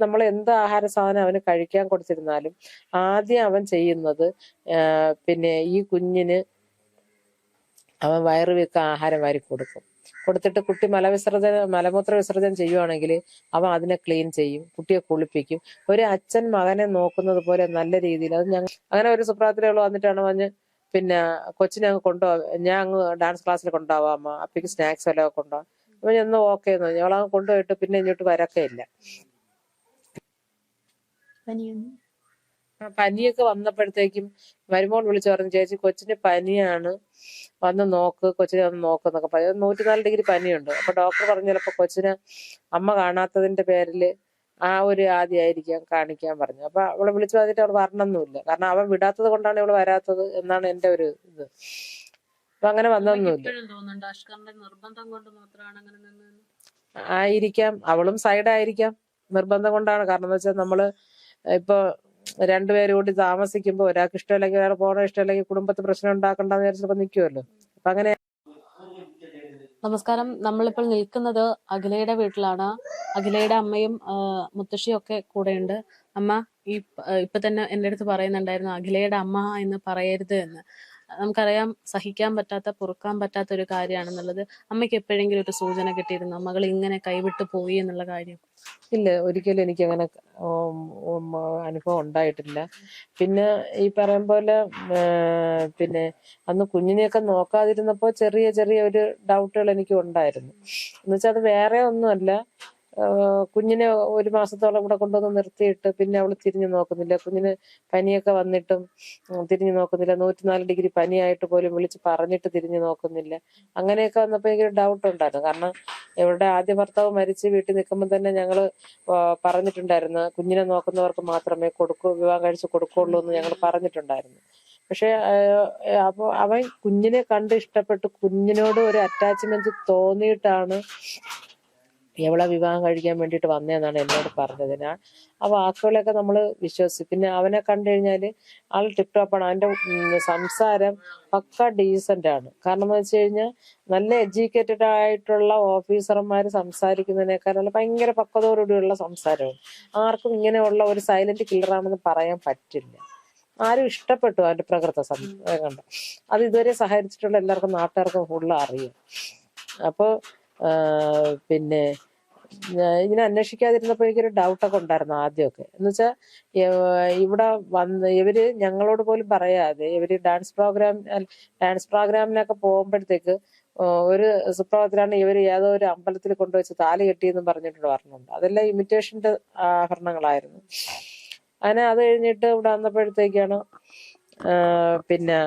നമ്മൾ എന്ത് ആഹാര സാധനം അവന് കഴിക്കാൻ കൊടുത്തിരുന്നാലും ആദ്യം അവൻ ചെയ്യുന്നത് പിന്നെ ഈ കുഞ്ഞിന് അവൻ വയറ് വീക്ക ആഹാരം വാരി കൊടുത്തിട്ട് കുട്ടി മലമൂത്ര വിസർജനം ചെയ്യുവാണെങ്കിൽ അവൻ അതിനെ ക്ലീൻ ചെയ്യും, കുട്ടിയെ കുളിപ്പിക്കും. ഒരു അച്ഛൻ മകനെ നോക്കുന്നത് പോലെ നല്ല രീതിയിൽ. അത് ഞങ്ങൾ അങ്ങനെ ഒരു സുപ്രാത്തിലുള്ള വന്നിട്ടാണ് പറഞ്ഞ് പിന്നെ കൊച്ചിനെ അങ്ങ് കൊണ്ടുപോകാം, ഞാൻ അങ്ങ് ഡാൻസ് ക്ലാസ്സിൽ കൊണ്ടുപോവാം അമ്മ, അപ്പേക്ക് സ്നാക്സ് എല്ലാം കൊണ്ടുപോകാം. അപ്പൊ ഞാൻ ഓക്കെ എന്ന് പറഞ്ഞു. അവളങ്ങ് കൊണ്ടുപോയിട്ട് പിന്നെ ഇങ്ങോട്ട് വരക്കേ ഇല്ല. പനിയൊക്കെ വന്നപ്പോഴത്തേക്കും മരുമോൾ വിളിച്ചു പറഞ്ഞു, ചേച്ചി കൊച്ചിന് പനിയാണ്, വന്ന് നോക്ക്, കൊച്ചിനെ വന്ന് നോക്കുന്നൊക്കെ പറഞ്ഞു. 104 ഡിഗ്രി പനിയുണ്ട്. അപ്പൊ ഡോക്ടർ പറഞ്ഞു ചിലപ്പോ കൊച്ചിന് അമ്മ കാണാത്തതിന്റെ പേരില് ആ ഒരു ആദ്യമായിരിക്കാം കാണിക്കാൻ പറഞ്ഞു. അപ്പൊ അവളെ വിളിച്ചു പറഞ്ഞിട്ട് അവൾ വരണമെന്നില്ല, കാരണം അവൻ വിടാത്തത് കൊണ്ടാണ് ഇവള് വരാത്തത് എന്നാണ് എന്റെ ഒരു ഇത്. അപ്പൊ അങ്ങനെ വന്നൊന്നുമില്ല. ആയിരിക്കാം, അവളും സൈഡായിരിക്കാം, നിർബന്ധം കൊണ്ടാണ്. കാരണം എന്ന് വെച്ചാൽ നമ്മള് ഇപ്പൊ രണ്ടുപേരും കൂടി താമസിക്കുമ്പോ ഒരാൾക്ക് ഇഷ്ടമല്ലെങ്കിൽ വേറെ പോകണ, ഇഷ്ടമല്ലെങ്കിൽ കുടുംബത്തിൽ പ്രശ്നം ഉണ്ടാക്കണ്ടെന്ന് വിചാരിച്ചപ്പോ നിൽക്കുമല്ലോ. അപ്പൊ അങ്ങനെ. നമസ്കാരം. നമ്മളിപ്പോൾ നിൽക്കുന്നത് അഖിലയുടെ വീട്ടിലാണ്. അഖിലയുടെ അമ്മയും മുത്തശ്ശിയും ഒക്കെ കൂടെയുണ്ട്. അമ്മ ഇപ്പൊ തന്നെ എൻ്റെ അടുത്ത് പറയുന്നുണ്ടായിരുന്നു അഖിലയുടെ അമ്മ എന്ന് പറയരുത് എന്ന്. നമുക്കറിയാം സഹിക്കാൻ പറ്റാത്ത, പൊറുക്കാൻ പറ്റാത്ത ഒരു കാര്യമാണെന്നുള്ളത്. അമ്മയ്ക്ക് എപ്പോഴെങ്കിലും ഒരു സൂചന കിട്ടിയിരുന്നോ മകൾ ഇങ്ങനെ കൈവിട്ട് പോയി എന്നുള്ള കാര്യം? ഇല്ല, ഒരിക്കലും എനിക്ക് അങ്ങനെ അനുഭവം ഉണ്ടായിട്ടില്ല. പിന്നെ ഈ പറയും പോലെ പിന്നെ അന്ന് കുഞ്ഞിനെയൊക്കെ നോക്കാതിരുന്നപ്പോൾ ചെറിയ ചെറിയ ഒരു ഡൗട്ടുകൾ എനിക്ക് ഉണ്ടായിരുന്നു. എന്നുവെച്ചാൽ അത് വേറെ ഒന്നുമല്ല, കുഞ്ഞിനെ 1 മാസത്തോളം ഇവിടെ കൊണ്ടുവന്ന് നിർത്തിയിട്ട് പിന്നെ അവള് തിരിഞ്ഞു നോക്കുന്നില്ല. കുഞ്ഞിന് പനിയൊക്കെ വന്നിട്ടും തിരിഞ്ഞു നോക്കുന്നില്ല. 104 ഡിഗ്രി പനിയായിട്ട് പോലും വിളിച്ച് പറഞ്ഞിട്ട് തിരിഞ്ഞു നോക്കുന്നില്ല. അങ്ങനെയൊക്കെ വന്നപ്പോൾ എനിക്കൊരു ഡൗട്ട് ഉണ്ടായിരുന്നു. കാരണം ഇവരുടെ ആദ്യ ഭർത്താവ് മരിച്ച് വീട്ടിൽ നിൽക്കുമ്പോൾ തന്നെ ഞങ്ങള് പറഞ്ഞിട്ടുണ്ടായിരുന്നു, കുഞ്ഞിനെ നോക്കുന്നവർക്ക് മാത്രമേ വിവാഹം കഴിച്ച് കൊടുക്കുള്ളൂ എന്ന് ഞങ്ങൾ പറഞ്ഞിട്ടുണ്ടായിരുന്നു. പക്ഷെ അപ്പൊ അവൻ കുഞ്ഞിനെ കണ്ട് ഇഷ്ടപ്പെട്ട് കുഞ്ഞിനോട് ഒരു അറ്റാച്ച്മെന്റ് തോന്നിയിട്ടാണ് എവളെ വിവാഹം കഴിക്കാൻ വേണ്ടിയിട്ട് വന്നതെന്നാണ് എന്നോട് പറഞ്ഞത്. ആ വാക്കുകളൊക്കെ നമ്മൾ വിശ്വസിച്ചു. പിന്നെ അവനെ കണ്ടു കഴിഞ്ഞാല് ആൾ ടിപ് ടോപ്പാണ്. അവന്റെ സംസാരം പക്ക ഡീസന്റ് ആണ്. കാരണം എന്ന് വെച്ച് കഴിഞ്ഞാൽ നല്ല എഡ്യൂക്കേറ്റഡ് ആയിട്ടുള്ള ഓഫീസർമാർ സംസാരിക്കുന്നതിനേക്കാളും ഭയങ്കര പക്വതയോടുകൂടിയുള്ള സംസാരമാണ്. ആർക്കും ഇങ്ങനെയുള്ള ഒരു സൈലന്റ് കില്ലറാണെന്ന് പറയാൻ പറ്റില്ല. ആരും ഇഷ്ടപ്പെട്ടു അവന്റെ പ്രകൃത കണ്ട. അത് ഇതുവരെ സഹകരിച്ചിട്ടുള്ള എല്ലാവർക്കും, നാട്ടുകാർക്കും ഫുള്ള് അറിയാം. അപ്പൊ പിന്നെ ഇങ്ങനെ അന്വേഷിക്കാതിരുന്നപ്പോ എനിക്കൊരു ഡൗട്ടൊക്കെ ഉണ്ടായിരുന്നു ആദ്യമൊക്കെ. എന്ന് വെച്ചാൽ ഇവിടെ ഇവര് ഞങ്ങളോട് പോലും പറയാതെ ഇവര് ഡാൻസ് പ്രോഗ്രാമിനൊക്കെ പോകുമ്പോഴത്തേക്ക് ഒരു സുപ്രഭാതത്തിലാണ് ഇവര് ഏതോ ഒരു അമ്പലത്തിൽ കൊണ്ടുവച്ച് താലി കെട്ടിയെന്നും പറഞ്ഞിട്ട് പറഞ്ഞിട്ടുണ്ട്. അതെല്ലാം ഇമിറ്റേഷന്റെ ആഭരണങ്ങളായിരുന്നു. അങ്ങനെ അത് കഴിഞ്ഞിട്ട് ഇവിടെ വന്നപ്പോഴത്തേക്കാണ് പിന്നെ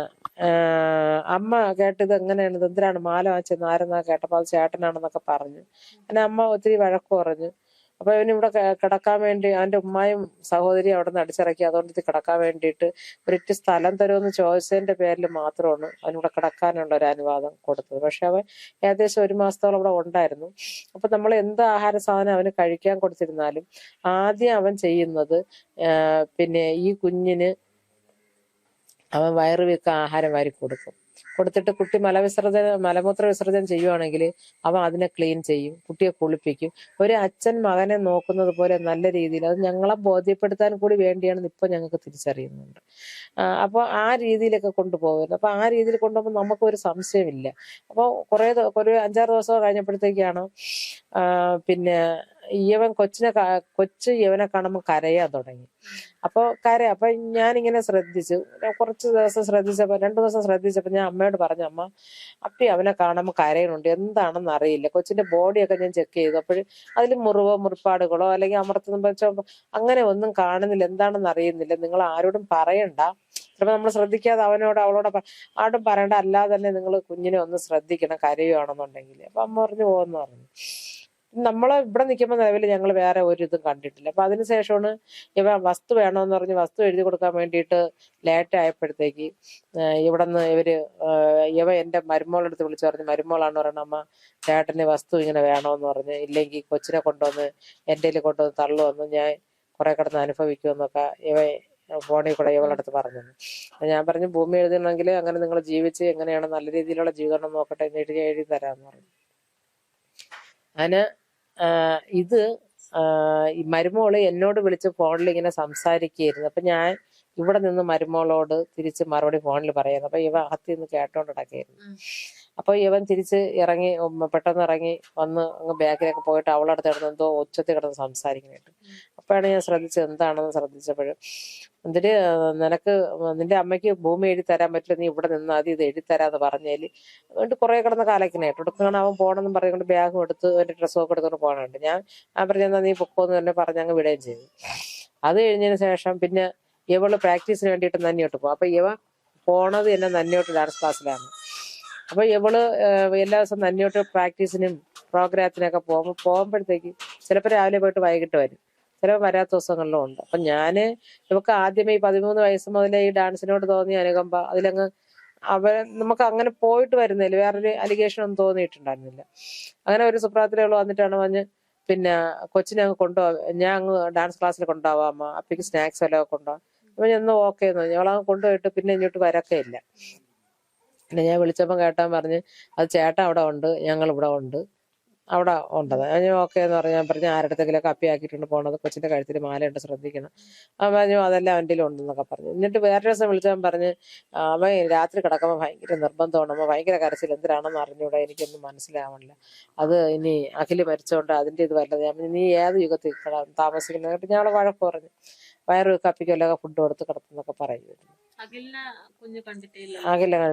അമ്മ കേട്ടത് എങ്ങനെയാണ്, എന്തിനാണ് മാല വാങ്ങിച്ചെന്ന് ആരെന്നാ കേട്ടപ്പോ അത് ചേട്ടനാണെന്നൊക്കെ പറഞ്ഞു. അങ്ങനെ അമ്മ ഒത്തിരി വഴക്ക് പറഞ്ഞു. അപ്പൊ ഇവനിവിടെ കിടക്കാൻ വേണ്ടി അവന്റെ ഉമ്മായും സഹോദരിയും അവിടെ നിന്ന് അടിച്ചിറക്കി. അതുകൊണ്ട് ഇത് കിടക്കാൻ വേണ്ടിയിട്ട് ഒരിറ്റ് സ്ഥലം തരുമെന്ന് ചോദിച്ചതിന്റെ പേരിൽ മാത്രമാണ് അവനിവിടെ കിടക്കാനുള്ള ഒരു അനുവാദം കൊടുത്തത്. പക്ഷെ അവൻ ഏകദേശം 1 മാസത്തോളം ഇവിടെ ഉണ്ടായിരുന്നു. അപ്പൊ നമ്മൾ എന്ത് ആഹാര സാധനം അവന് കഴിക്കാൻ കൊടുത്തിരുന്നാലും ആദ്യം അവൻ ചെയ്യുന്നത് പിന്നെ ഈ കുഞ്ഞിന് അവൻ വയറ് വീക്ക ആഹാരം വാരി കൊടുത്തിട്ട് കുട്ടി മലമൂത്ര വിസർജനം ചെയ്യുവാണെങ്കിൽ അവൻ അതിനെ ക്ലീൻ ചെയ്യും, കുട്ടിയെ കുളിപ്പിക്കും. ഒരു അച്ഛൻ മകനെ നോക്കുന്നത് പോലെ നല്ല രീതിയിൽ. അത് ഞങ്ങളെ ബോധ്യപ്പെടുത്താൻ കൂടി വേണ്ടിയാണ് ഇപ്പൊ ഞങ്ങൾക്ക് തിരിച്ചറിയുന്നുണ്ട്. അപ്പൊ ആ രീതിയിലൊക്കെ കൊണ്ടുപോകുന്നത്. അപ്പൊ ആ രീതിയിൽ കൊണ്ടുപോകുമ്പോൾ നമുക്കൊരു സംശയമില്ല. അപ്പൊ ഒരു 5-6 ദിവസം കഴിഞ്ഞപ്പോഴത്തേക്കാണ് പിന്നെ കൊച്ച് ഇവനെ കാണുമ്പോൾ കരയാൻ തുടങ്ങി. അപ്പൊ ഞാനിങ്ങനെ ശ്രദ്ധിച്ചു. കുറച്ച് ദിവസം ശ്രദ്ധിച്ചപ്പോ 2 ദിവസം ശ്രദ്ധിച്ചപ്പോ ഞാൻ അമ്മയോട് പറഞ്ഞു, അമ്മ അപ്പി അവനെ കാണുമ്പോൾ കരയുന്നുണ്ട്, എന്താണെന്ന് അറിയില്ല. കൊച്ചിന്റെ ബോഡിയൊക്കെ ഞാൻ ചെക്ക് ചെയ്തു. അപ്പോഴും അതിൽ മുറിപ്പാടുകളോ അല്ലെങ്കിൽ അമർത്തുന്ന അങ്ങനെ ഒന്നും കാണുന്നില്ല, എന്താണെന്ന് അറിയുന്നില്ല. നിങ്ങൾ ആരോടും പറയണ്ട. ചിലപ്പോൾ നമ്മൾ ശ്രദ്ധിക്കാതെ ആരോടും പറയണ്ട, അല്ലാതെ തന്നെ നിങ്ങൾ കുഞ്ഞിനെ ഒന്ന് ശ്രദ്ധിക്കണം കരയുവാണെന്നുണ്ടെങ്കിൽ. അപ്പൊ അമ്മ പോകുമെന്ന് പറഞ്ഞു. നമ്മളെ ഇവിടെ നിൽക്കുമ്പോൾ നിലവിൽ ഞങ്ങൾ വേറെ ഒരു ഇതും കണ്ടിട്ടില്ല. അപ്പൊ അതിനുശേഷമാണ് വസ്തു വേണമെന്ന് പറഞ്ഞ് വസ്തു എഴുതി കൊടുക്കാൻ വേണ്ടിയിട്ട് ലേറ്റ് ആയപ്പോഴത്തേക്ക് ഇവിടെ നിന്ന് എന്റെ മരുമോളെടുത്ത് വിളിച്ചു പറഞ്ഞു. മരുമോളാണ് പറയണത്, അമ്മ ചേട്ടന് വസ്തു ഇങ്ങനെ വേണമെന്ന് പറഞ്ഞ്, ഇല്ലെങ്കിൽ കൊച്ചിനെ കൊണ്ടുവന്ന് എൻ്റെ കയ്യിൽ കൊണ്ടുവന്ന് തള്ളുവന്ന് ഞാൻ കുറെ കിടന്ന് അനുഭവിക്കുമെന്നൊക്കെ ഫോണിൽ കൂടെ ഇവളടുത്ത് പറഞ്ഞു. ഞാൻ പറഞ്ഞു, ഭൂമി എഴുതണമെങ്കിൽ അങ്ങനെ നിങ്ങൾ ജീവിച്ച് എങ്ങനെയാണ് നല്ല രീതിയിലുള്ള ജീവിതം നോക്കട്ടെ, എന്നിട്ട് ഞാൻ എഴുതി തരാമെന്ന് പറഞ്ഞു. അങ്ങനെ ഇത് ഈ മരുമോള് എന്നോട് വിളിച്ച് ഫോണിൽ ഇങ്ങനെ സംസാരിക്കുകയായിരുന്നു. അപ്പൊ ഞാൻ ഇവിടെ നിന്ന് മരുമോളോട് തിരിച്ച് മറുപടി ഫോണിൽ പറയുന്നു. അപ്പൊ ഇവ അകത്ത് നിന്ന് കേട്ടോണ്ട് കിടക്കുകയായിരുന്നു. അപ്പൊ ഇവൻ തിരിച്ച് ഇറങ്ങി പെട്ടെന്ന് ഇറങ്ങി വന്ന് അങ്ങ് ബാക്കിലൊക്കെ പോയിട്ട് അവളടുത്ത് കിടന്ന് എന്തോ ഉച്ചത്തിൽ കിടന്ന് സംസാരിക്കുന്നുണ്ട്. അപ്പോഴാണ് ഞാൻ ശ്രദ്ധിച്ചത് എന്താണെന്ന് ശ്രദ്ധിച്ചപ്പോഴും എന്നിട്ട് നിനക്ക് നിന്റെ അമ്മയ്ക്ക് ഭൂമി എഴുതി തരാൻ പറ്റില്ല, നീ ഇവിടെ നിന്ന് ആദ്യം ഇത് എഴുതി തരാന്ന് പറഞ്ഞേല് എന്നിട്ട് കുറെ കിടന്ന് കാലക്കിനായിട്ട് എടുക്കണം. അവൻ പോകണമെന്നും പറഞ്ഞുകൊണ്ട് ബാഗും എടുത്ത് എന്റെ ഡ്രസ്സൊക്കെ എടുത്തോണ്ട് പോകണുണ്ട്. ഞാൻ പറഞ്ഞാൽ നീ പൊക്കോന്ന് തന്നെ പറഞ്ഞങ്ങ് വിടുകയും ചെയ്തു. അത് കഴിഞ്ഞതിന് ശേഷം പിന്നെ ഇവള് പ്രാക്ടീസിന് വേണ്ടിയിട്ട് നന്ദിയോട്ട് പോകും. അപ്പൊ ഇവ പോണത് എന്നെ നന്ദിയോട്ട് ഡാൻസ് ക്ലാസ്സിലാണ്. അപ്പൊ ഇവള് എല്ലാ ദിവസവും നന്ദിയോട്ട് പ്രാക്ടീസിനും പ്രോഗ്രാത്തിനൊക്കെ പോകുമ്പോഴത്തേക്ക് ചിലപ്പോൾ രാവിലെ പോയിട്ട് വൈകിട്ട് വരും, ചിലപ്പോൾ വരാത്ത ദിവസങ്ങളിലും ഉണ്ട്. അപ്പൊ ഞാന് ഇവക്ക് ആദ്യമേ ഈ 13 വയസ്സ് മുതലേ ഈ ഡാൻസിനോട് തോന്നിയ അനുകമ്പ അതിലങ്ങ് നമുക്ക് അങ്ങനെ പോയിട്ട് വരുന്നില്ല, വേറൊരു അലിഗേഷൻ ഒന്നും തോന്നിയിട്ടുണ്ടായിരുന്നില്ല. അങ്ങനെ ഒരു സുപ്രാത്തിലുള്ള വന്നിട്ടാണ് പറഞ്ഞ് പിന്നെ കൊച്ചിനെ അങ്ങ് കൊണ്ടുപോവാം, ഞാൻ അങ്ങ് ഡാൻസ് ക്ലാസ്സിൽ കൊണ്ടുപോവാം അമ്മ, അപ്പേക്ക് സ്നാക്സ് എല്ലാം കൊണ്ടുപോകാം. അപ്പൊ ഞാൻ ഓക്കെ എന്ന് പറഞ്ഞു. ഞങ്ങളങ്ങ് കൊണ്ടുപോയിട്ട് പിന്നെ ഇങ്ങോട്ട് വരക്കേ ഇല്ല. പിന്നെ ഞാൻ വിളിച്ചപ്പോൾ കേട്ടാൻ പറഞ്ഞ് അത് ചേട്ടൻ അവിടെ ഉണ്ട്, ഞങ്ങൾ ഇവിടെ ഉണ്ട്, അവിടെ ഉണ്ടത്. ഞാൻ ഓക്കെ എന്ന് പറഞ്ഞു. ഞാൻ പറഞ്ഞു ആരുടെങ്കിലൊക്കെ അപ്പിയാക്കിയിട്ടുണ്ട് പോണത്, കൊച്ചിന്റെ കഴുത്തിൽ മാലയുണ്ട് ശ്രദ്ധിക്കണം. അവൻ പറഞ്ഞു അതെല്ലാം അവൻ്റെ ഉണ്ടെന്നൊക്കെ പറഞ്ഞു. എന്നിട്ട് വേറെ ദിവസം വിളിച്ചവൻ പറഞ്ഞ് അവൻ രാത്രി കിടക്കുമ്പോൾ ഭയങ്കര നിർബന്ധമാണ് അമ്മ, ഭയങ്കര കരച്ചിൽ, എന്തിനാണെന്ന് അറിഞ്ഞൂടെ, എനിക്കൊന്നും മനസ്സിലാവണില്ല, അത് ഇനി അഖില് മരിച്ചോണ്ട് അതിന്റെ ഇത് വല്ലത്. ഞാൻ പറഞ്ഞു നീ ഏത് യുഗത്തിൽ താമസിക്കുന്നത് കേട്ട് ഞങ്ങളെ വഴക്ക് പറഞ്ഞു. വയറ് കപ്പിക്കൊല്ലൊക്കെ ഫുഡ് കൊടുത്ത് കിടത്തുന്നൊക്കെ പറയുമായിരുന്നു. അഖില കണ്ടിട്ട്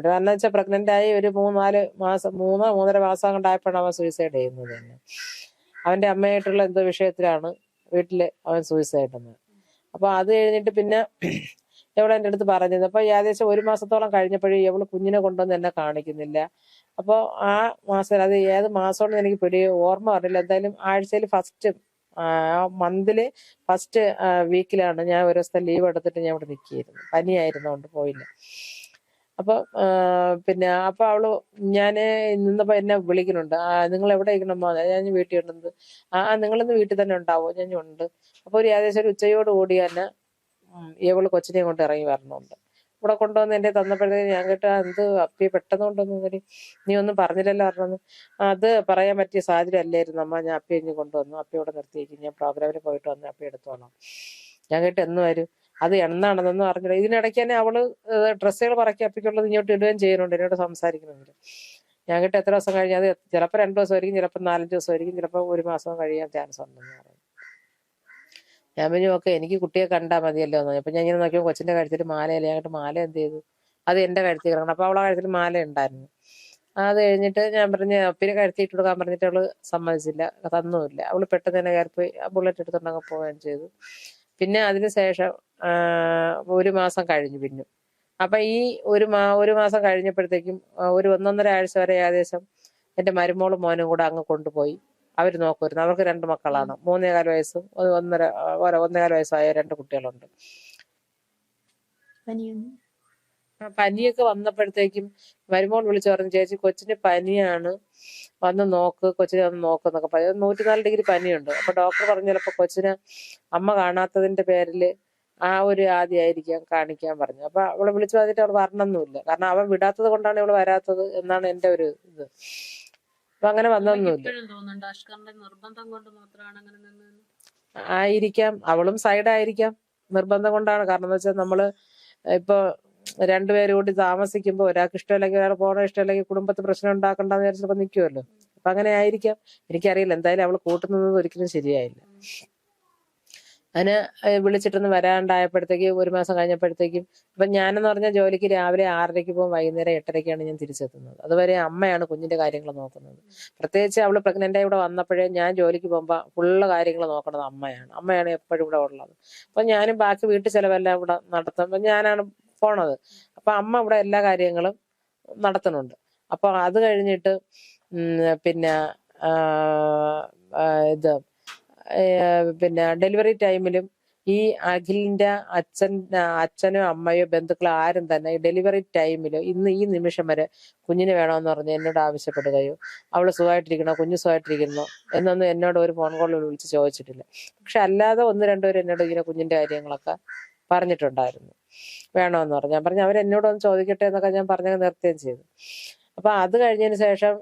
കാരണം വെച്ചാൽ പ്രഗ്നന്റ് ആയി ഒരു 3-4 മാസം 3-3.5 മാസം കൊണ്ടായപ്പോഴാണ് അവൻ സൂയിസൈഡ് ചെയ്യുന്നത് തന്നെ. അവന്റെ അമ്മയായിട്ടുള്ള എന്തോ വിഷയത്തിലാണ് വീട്ടില് അവൻ സൂയിസൈഡ് എന്ന്. അപ്പൊ അത് കഴിഞ്ഞിട്ട് പിന്നെ എവിടെ എൻ്റെ അടുത്ത് പറഞ്ഞത്. അപ്പൊ ഏകദേശം 1 മാസത്തോളം കഴിഞ്ഞപ്പോഴും ഇവള് കുഞ്ഞിനെ കൊണ്ടുവന്ന് എന്നെ കാണിക്കുന്നില്ല. അപ്പോൾ ആ മാസം, അത് ഏത് മാസമാണെന്ന് എനിക്ക് പിടി ഓർമ്മ അറിയില്ല, എന്തായാലും ആഴ്ചയിൽ ഫസ്റ്റ് മന്തില് ഫസ്റ്റ് വീക്കിലാണ് ഞാൻ ഒരു ദിവസത്തെ ലീവ് എടുത്തിട്ട് ഞാൻ ഇവിടെ നിൽക്കുകയായിരുന്നു. പനിയായിരുന്നോണ്ട് പോയില്ല. അപ്പൊ പിന്നെ അപ്പൊ അവള് ഞാന് നിന്നപ്പോ എന്നെ വിളിക്കുന്നുണ്ട്, നിങ്ങൾ എവിടെ ഇരിക്കണമ്മോ, ഞാൻ വീട്ടിൽ ഉണ്ടെന്ന്. നിങ്ങളിന്ന് വീട്ടിൽ തന്നെ ഉണ്ടാവോ, ഞാൻ ഉണ്ട്. അപ്പൊ ഒരു ഏകദേശം ഒരു ഉച്ചയോട് കൂടി തന്നെ ഇവള് കൊച്ചിനെ കൊണ്ട് ഇറങ്ങി വരണുണ്ട്. ഇവിടെ കൊണ്ടുവന്ന് എന്റെ തന്നപ്പോഴത്തേക്ക് ഞാൻ കേട്ട എന്ത് അപ്പി പെട്ടെന്ന് കൊണ്ടുവന്നു, നീ ഒന്നും പറഞ്ഞില്ലല്ലോ പറഞ്ഞത്. അത് പറയാൻ പറ്റിയ സാഹചര്യം അല്ലായിരുന്നു അമ്മ, ഞാൻ അപ്പി ഇഞ്ഞ് കൊണ്ടുവന്നു, അപ്പി ഇവിടെ നിർത്തിയേക്കും, ഞാൻ പ്രോഗ്രാമിന് പോയിട്ട് വന്ന് അപ്പി എടുത്തോളാം. ഞാൻ കേട്ട് എന്ന് വരും, അത് എന്നാണെന്നൊന്നും അറിഞ്ഞില്ല. ഇതിനിടയ്ക്ക് തന്നെ അവള് ഡ്രസ്സുകൾ പറക്കി അപ്പിക്കുള്ളത് ഇങ്ങോട്ട് ഇടുകയും ചെയ്യുന്നുണ്ട് എന്നോട് സംസാരിക്കുന്നെങ്കിൽ. ഞാൻ കേട്ട് എത്ര ദിവസം കഴിഞ്ഞ്, അത് ചിലപ്പോൾ 2 ദിവസമായിരിക്കും, ചിലപ്പോൾ 4-5 ദിവസമായിരിക്കും, ചിലപ്പോൾ 1 മാസം കഴിയാൻ ചാൻസ് ഉണ്ടെന്ന് പറഞ്ഞു. ഞാൻ പറഞ്ഞു ഓക്കെ, എനിക്ക് കുട്ടിയെ കണ്ടാൽ മതിയല്ലോ എന്ന്. അപ്പൊ ഞാൻ ഇങ്ങനെ നോക്കിയപ്പോൾ കൊച്ചിന്റെ കഴുത്തിൽ മാലയല്ല. ഞങ്ങട്ട് മാല എന്ത് ചെയ്തു, അത് എന്റെ കഴുത്തിൽ കിടക്കണം. അപ്പൊ അവളെ കഴുത്തിൽ മാല ഉണ്ടായിരുന്നു. അത് കഴിഞ്ഞിട്ട് ഞാൻ പറഞ്ഞ് പിന്നെ കഴുത്തിയിട്ട് കൊടുക്കാൻ പറഞ്ഞിട്ട് അവള് സമ്മതിച്ചില്ല, തന്നുമില്ല. അവള് പെട്ടെന്ന് തന്നെ കയറിപ്പോയി ബുള്ളറ്റ് എടുത്തുകൊണ്ടങ്ങ് പോവുകയും ചെയ്തു. പിന്നെ അതിന് ശേഷം 1 മാസം കഴിഞ്ഞു പിന്നെ. അപ്പൊ ഈ ഒരു മാസം കഴിഞ്ഞപ്പോഴത്തേക്കും ഒരു 1-1.5 ആഴ്ച വരെ ഏകദേശം എന്റെ മരുമോളും മോനും കൂടെ അങ്ങ് കൊണ്ടുപോയി അവര് നോക്കുമായിരുന്നു. അവർക്ക് 2 മക്കളാണ്, 3.25 വയസ്സും 1.5 വയസ്സായ 2 കുട്ടികളുണ്ട്. പനിയൊക്കെ വന്നപ്പോഴത്തേക്കും മരുമോൾ വിളിച്ചു പറഞ്ഞു, ചേച്ചി കൊച്ചിന് പനിയാണ്, വന്ന് നോക്ക്, കൊച്ചിനെ വന്ന് നോക്കുന്നൊക്കെ പറഞ്ഞു. 104 ഡിഗ്രി പനിയുണ്ട്. അപ്പൊ ഡോക്ടർ പറഞ്ഞു ചിലപ്പോ കൊച്ചിന് അമ്മ കാണാത്തതിന്റെ പേരില് ആ ഒരു ആദ്യമായിരിക്കാം കാണിക്കാൻ പറഞ്ഞു. അപ്പൊ അവളെ വിളിച്ചു പറഞ്ഞിട്ട് അവൾ വരണമെന്നില്ല, കാരണം അവൻ വിടാത്തത് കൊണ്ടാണ് ഇവള് വരാത്തത് എന്നാണ് എന്റെ ഒരു ഇത്. അപ്പൊ അങ്ങനെ വന്നൊന്നുമില്ല ആയിരിക്കാം, അവളും സൈഡായിരിക്കാം, നിർബന്ധം കൊണ്ടാണ്. കാരണം എന്ന് വെച്ചാൽ നമ്മള് ഇപ്പൊ 2 പേരും കൂടി താമസിക്കുമ്പോ ഒരാൾക്ക് ഇഷ്ടമല്ലെങ്കിൽ ഒരാൾ പോകണ ഇഷ്ടമല്ലെങ്കിൽ കുടുംബത്തിൽ പ്രശ്നം ഉണ്ടാക്കണ്ടെന്ന് വിചാരിച്ചപ്പോ നിൽക്കുമല്ലോ. അപ്പൊ അങ്ങനെ ആയിരിക്കാം, എനിക്കറിയില്ല. എന്തായാലും അവള് കൂട്ടുന്നത് ഒരിക്കലും ശരിയായില്ല. അതിന് വിളിച്ചിട്ടൊന്നും വരാണ്ടായപ്പോഴത്തേക്ക് 1 മാസം കഴിഞ്ഞപ്പോഴത്തേക്കും ഇപ്പൊ ഞാനെന്ന് പറഞ്ഞാൽ ജോലിക്ക് രാവിലെ 6:30 പോകും, വൈകുന്നേരം 8:30 ഞാൻ തിരിച്ചെത്തുന്നത്. അതുവരെ അമ്മയാണ് കുഞ്ഞിന്റെ കാര്യങ്ങൾ നോക്കുന്നത്. പ്രത്യേകിച്ച് അവള് പ്രഗ്നന്റ് ആയി ഇവിടെ വന്നപ്പോഴേ ഞാൻ ജോലിക്ക് പോകുമ്പോ ഫുള്ള് കാര്യങ്ങൾ നോക്കുന്നത് അമ്മയാണ് എപ്പോഴും ഇവിടെ ഉള്ളത്. അപ്പൊ ഞാനും ബാക്കി വീട്ടു ചെലവെല്ലാം ഇവിടെ നടത്തുമ്പോ ഞാനാണ് പോണത്. അപ്പൊ അമ്മ ഇവിടെ എല്ലാ കാര്യങ്ങളും നടത്തുന്നുണ്ട്. അപ്പൊ അത് കഴിഞ്ഞിട്ട് പിന്നെ ഇത് പിന്നെ ഡെലിവറി ടൈമിലും ഈ അഖിലിന്റെ അച്ഛനോ അമ്മയോ ബന്ധുക്കളോ ആരും തന്നെ ഈ ഡെലിവറി ടൈമില് ഇന്ന് ഈ നിമിഷം വരെ കുഞ്ഞിന് വേണമെന്ന് പറഞ്ഞ് എന്നോട് ആവശ്യപ്പെടുകയോ അവള് സുഖമായിട്ടിരിക്കണോ, കുഞ്ഞ് സുഖമായിട്ടിരിക്കുന്നോ എന്നൊന്നും എന്നോട് ഒരു ഫോൺ കോളിൽ വിളിച്ച് ചോദിച്ചിട്ടില്ല. പക്ഷെ അല്ലാതെ 1-2 പേര് എന്നോട് ഇങ്ങനെ കുഞ്ഞിന്റെ കാര്യങ്ങളൊക്കെ പറഞ്ഞിട്ടുണ്ടായിരുന്നു, വേണമെന്ന് പറഞ്ഞു. ഞാൻ പറഞ്ഞു അവരെന്നോടൊന്ന് ചോദിക്കട്ടെ എന്നൊക്കെ ഞാൻ പറഞ്ഞ് നിർത്തുകയും ചെയ്തു. അപ്പൊ അത് കഴിഞ്ഞതിന് ശേഷം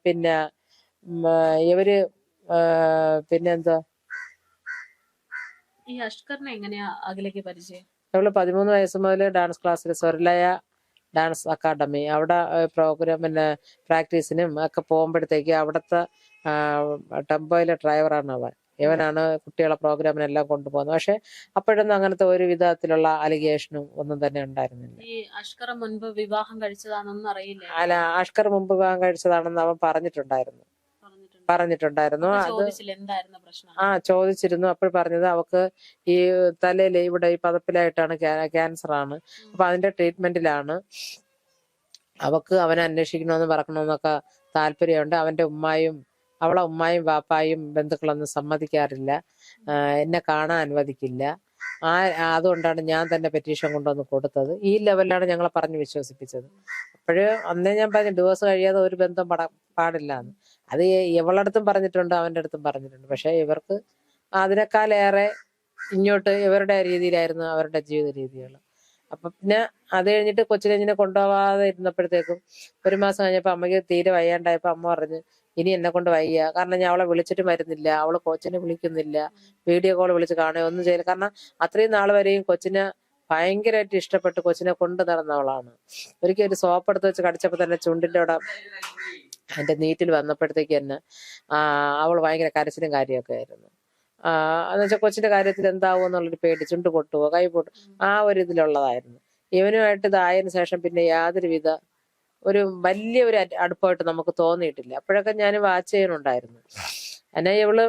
പിന്നെ ഇവര് പിന്നെന്താ ഈ അഷ്കറിനെ എങ്ങനെയാ അഖിലയ്ക്ക് പരിചയം? അവള് 13 വയസ്സ് മുതൽ ഡാൻസ് ക്ലാസ്സിൽ സ്വർലയ ഡാൻസ് അക്കാഡമി അവിടെ പ്രോഗ്രാം പിന്നെ പ്രാക്ടീസിനും ഒക്കെ പോകുമ്പോഴത്തേക്ക് അവിടുത്തെ ടെമ്പോയിലെ ഡ്രൈവറാണ് അവൻ. ഇവനാണ് കുട്ടികളെ പ്രോഗ്രാമിനെല്ലാം കൊണ്ടുപോകുന്നത്. പക്ഷെ അപ്പോഴൊന്നും അങ്ങനത്തെ ഒരു വിധത്തിലുള്ള അലിഗേഷനും ഒന്നും തന്നെ ഉണ്ടായിരുന്നില്ല. ഈ അഷ്കർ മുൻപ് വിവാഹം കഴിച്ചതാണെന്നൊന്നും അറിയില്ല. അല്ല, അഷ്കർ മുമ്പ് വിവാഹം കഴിച്ചതാണെന്ന് അവൻ പറഞ്ഞിട്ടുണ്ടായിരുന്നു. അത് എന്തായിരുന്നു പ്രശ്നം? ചോദിച്ചിരുന്നു. അപ്പോൾ പറഞ്ഞത് അവക്ക് ഈ തലയില് ഇവിടെ ഈ പതപ്പിലായിട്ടാണ് ക്യാൻസർ ആണ്. അപ്പൊ അതിന്റെ ട്രീറ്റ്മെന്റിലാണ്. അവക്ക് അവനെ അന്വേഷിക്കണമെന്ന് പറക്കണമെന്നൊക്കെ താല്പര്യമുണ്ട്. അവളെ ഉമ്മായും വാപ്പായും ബന്ധുക്കളൊന്നും സമ്മതിക്കാറില്ല, എന്നെ കാണാൻ അനുവദിക്കില്ല. അതുകൊണ്ടാണ് ഞാൻ തന്നെ പെറ്റീഷൻ കൊണ്ടുവന്ന് കൊടുത്തത്. ഈ ലെവലിലാണ് ഞങ്ങളെ പറഞ്ഞ് വിശ്വസിപ്പിച്ചത്. അപ്പോഴ് അന്നേ ഞാൻ പറഞ്ഞു ഡിവോഴ്സ് കഴിയാതെ ഒരു ബന്ധം പാടില്ല എന്ന്. അത് ഇവളടുത്തും പറഞ്ഞിട്ടുണ്ട്, അവൻ്റെ അടുത്തും പറഞ്ഞിട്ടുണ്ട്. പക്ഷെ ഇവർക്ക് അതിനേക്കാളേറെ ഇങ്ങോട്ട് ഇവരുടെ രീതിയിലായിരുന്നു അവരുടെ ജീവിത രീതികൾ. അപ്പൊ പിന്നെ അത് കഴിഞ്ഞിട്ട് കൊച്ചിനെ കൊണ്ടുപോകാതെ ഇരുന്നപ്പോഴത്തേക്കും 1 മാസം കഴിഞ്ഞപ്പോൾ അമ്മയ്ക്ക് തീരെ വയ്യാണ്ടായപ്പോ അമ്മ പറഞ്ഞു ഇനി എന്നെ കൊണ്ട് വയ്യ. കാരണം ഞാൻ അവളെ വിളിച്ചിട്ട് വരുന്നില്ല, അവള് കൊച്ചിനെ വിളിക്കുന്നില്ല, വീഡിയോ കോൾ വിളിച്ച് കാണുക ഒന്നും ചെയ്യില്ല. കാരണം അത്രയും നാൾ വരെയും കൊച്ചിനെ ഭയങ്കരമായിട്ട് ഇഷ്ടപ്പെട്ട് കൊച്ചിനെ കൊണ്ട് നടന്നവളാണ്. ഒരിക്കൽ ഒരു സോപ്പ് എടുത്ത് വെച്ച് കടിച്ചപ്പോ തന്നെ ചുണ്ടിന്റെ അവിടെ അതിന്റെ നീറ്റിൽ വന്നപ്പോഴത്തേക്ക് തന്നെ അവൾ ഭയങ്കര കരച്ചിലും കാര്യമൊക്കെ ആയിരുന്നു. എന്ന് വെച്ചാൽ കൊച്ചിന്റെ കാര്യത്തിൽ എന്താവും എന്നുള്ളൊരു പേടി, ചുണ്ട് പൊട്ടുവോ കൈ പൊട്ടും ആ ഒരു ഇതിലുള്ളതായിരുന്നു. ഇവനുമായിട്ട് ഇതായതിനു ശേഷം പിന്നെ യാതൊരുവിധ ഒരു വലിയ ഒരു അടുപ്പമായിട്ട് നമുക്ക് തോന്നിയിട്ടില്ല. അപ്പോഴൊക്കെ ഞാൻ വാച്ച് ചെയ്യാനുണ്ടായിരുന്നു. എന്നെ ഇവള്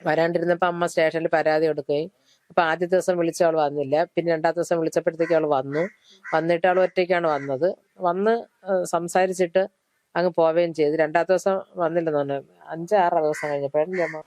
വരാണ്ടിരുന്നപ്പോ അമ്മ സ്റ്റേഷനിൽ പരാതി കൊടുക്കുകയും അപ്പൊ ആദ്യത്തെ ദിവസം വിളിച്ച അവൾ വന്നില്ല. പിന്നെ 2ാമത്തെ ദിവസം വിളിച്ചപ്പോഴത്തേക്ക് അവൾ വന്നിട്ട് അവൾ ഒറ്റയ്ക്കാണ് വന്നത്. വന്ന് സംസാരിച്ചിട്ട് അങ്ങ് പോവുകയും ചെയ്തു. 2ാമത്തെ ദിവസം വന്നില്ലെന്ന് പറഞ്ഞു. 5-6 ദിവസം കഴിഞ്ഞപ്പോഴല്ലേ അമ്മ